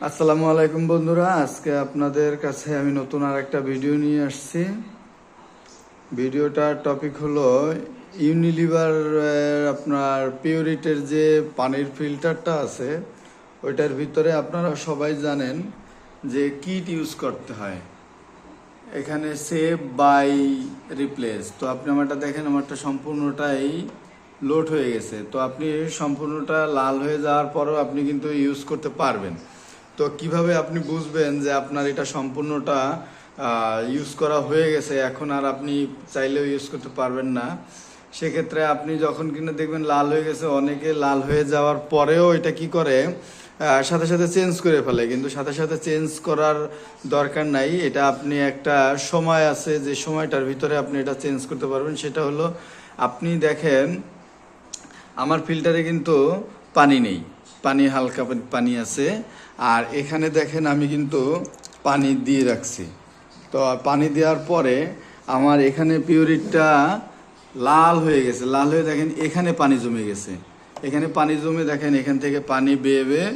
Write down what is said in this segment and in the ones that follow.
আসসালামু আলাইকুম বন্ধুরা, আজকে আপনাদের কাছে আমি নতুন আর একটা ভিডিও নিয়ে আসছি। ভিডিওটার টপিক হলো ইউনিলিভার আপনার পিউরিটের যে পানির ফিল্টারটা আছে ওইটার ভিতরে আপনারা সবাই জানেন যে কিট ইউজ করতে হয়। এখানে সেভ বাই রিপ্লেস, তো আপনি আমারটা দেখেন, আমারটা সম্পূর্ণটাই লোড হয়ে গেছে। তো আপনি সম্পূর্ণটা লাল হয়ে যাওয়ার পরও আপনি কিন্তু ইউজ করতে পারবেন। তো কিভাবে আপনি বুঝবেন যে আপনার এটা সম্পূর্ণটা ইউজ করা হয়ে গেছে, এখন আর আপনি চাইলেও ইউজ করতে পারবেন না? সেক্ষেত্রে আপনি যখন কিনা দেখবেন লাল হয়ে গেছে, অনেকে লাল হয়ে যাওয়ার পরেও এটা কি করে সাথে সাথে চেঞ্জ করে ফেলে, কিন্তু সাথে সাথে চেঞ্জ করার দরকার নাই। এটা আপনি একটা সময় আছে, যে সময়টার ভিতরে আপনি এটা চেঞ্জ করতে পারবেন। সেটা হলো, আপনি দেখেন আমার ফিল্টারে কিন্তু পানি নেই, পানি হালকা পানি আছে। আর এখানে দেখেন আমি কিন্তু পানি দিয়ে রাখছি। তো পানি দেওয়ার পরে আমার এখানে পিউরিটটা লাল হয়ে গেছে। লাল হয়ে দেখেন এখানে পানি জমে গেছে, এখানে পানি জমে দেখেন এখান থেকে পানি বেয়ে বেয়ে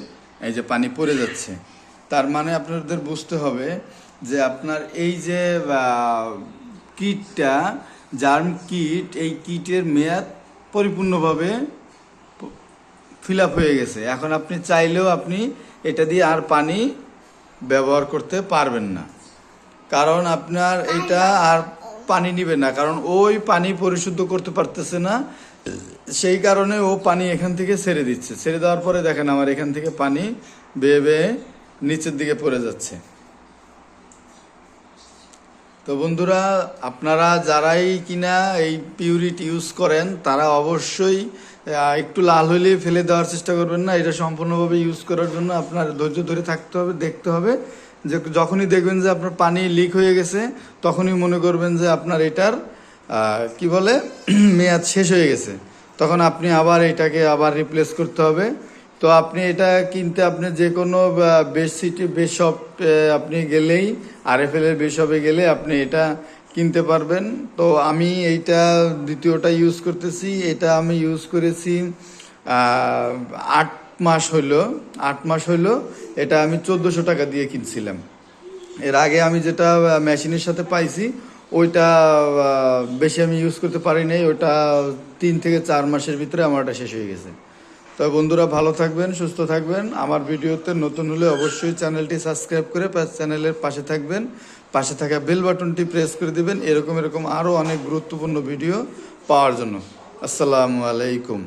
এই যে পানি পড়ে যাচ্ছে। তার মানে আপনাদের বুঝতে হবে যে আপনার এই যে কিটটা, জার্ম কিট, এই কিটের মেয়াদ পরিপূর্ণভাবে ফিল আপ হয়ে গেছে। এখন আপনি চাইলেও আপনি এটা দিয়ে আর পানি ব্যবহার করতে পারবেন না, কারণ আপনার এটা আর পানি নিবে না, কারণ ওই পানি পরিশুদ্ধ করতে পারতেছে না। সেই কারণে ও পানি এখান থেকে ছেড়ে দিচ্ছে। ছেড়ে দেওয়ার পরে দেখেন আমার এখান থেকে পানি বেয়ে বেয়ে নিচের দিকে পড়ে যাচ্ছে। তো বন্ধুরা, আপনারা যারাই কিনা এই পিউরিট ইউজ করেন তারা অবশ্যই একটু লাল হলে ফেলে দেওয়ার চেষ্টা করবেন না। এটা সম্পূর্ণভাবে ইউজ করার জন্য আপনার ধৈর্য ধরে থাকতে হবে, দেখতে হবে যে যখনই দেখবেন যে আপনার পানি লিক হয়ে গেছে তখনই মনে করবেন যে আপনার এটার কি বলে মেয়াদ শেষ হয়ে গেছে। তখন আপনি আবার এটাকে আবার রিপ্লেস করতে হবে। তো আপনি এটা কিনতে আপনি যে কোনো বেস্ট সিটি বেস্ট শপ আপনি গেলেই, RFL এর বেস্ট শপে গেলে আপনি এটা কিনতে পারবেন। তো আমি এইটা দ্বিতীয়টা ইউজ করতেছি। এটা আমি ইউজ করেছি 8 মাস হইলো। 8 মাস হইলো। এটা আমি 1400 টাকা দিয়ে কিনছিলাম। এর আগে আমি যেটা মেশিনের সাথে পাইছি ওইটা বেশি আমি ইউজ করতে পারি নাই। ওটা 3 থেকে 4 মাসের ভিতরে আমার ওটা শেষ হয়ে গেছে। তো বন্ধুরা, ভালো থাকবেন, সুস্থ থাকবেন। আমার ভিডিওতে নতুন হলে অবশ্যই চ্যানেলটি সাবস্ক্রাইব করে চ্যানেলের পাশে থাকবেন। পাশে থাকা বেল বাটনটি প্রেস করে দিবেন এরকম আরও অনেক গুরুত্বপূর্ণ ভিডিও পাওয়ার জন্য। আসসালামু আলাইকুম।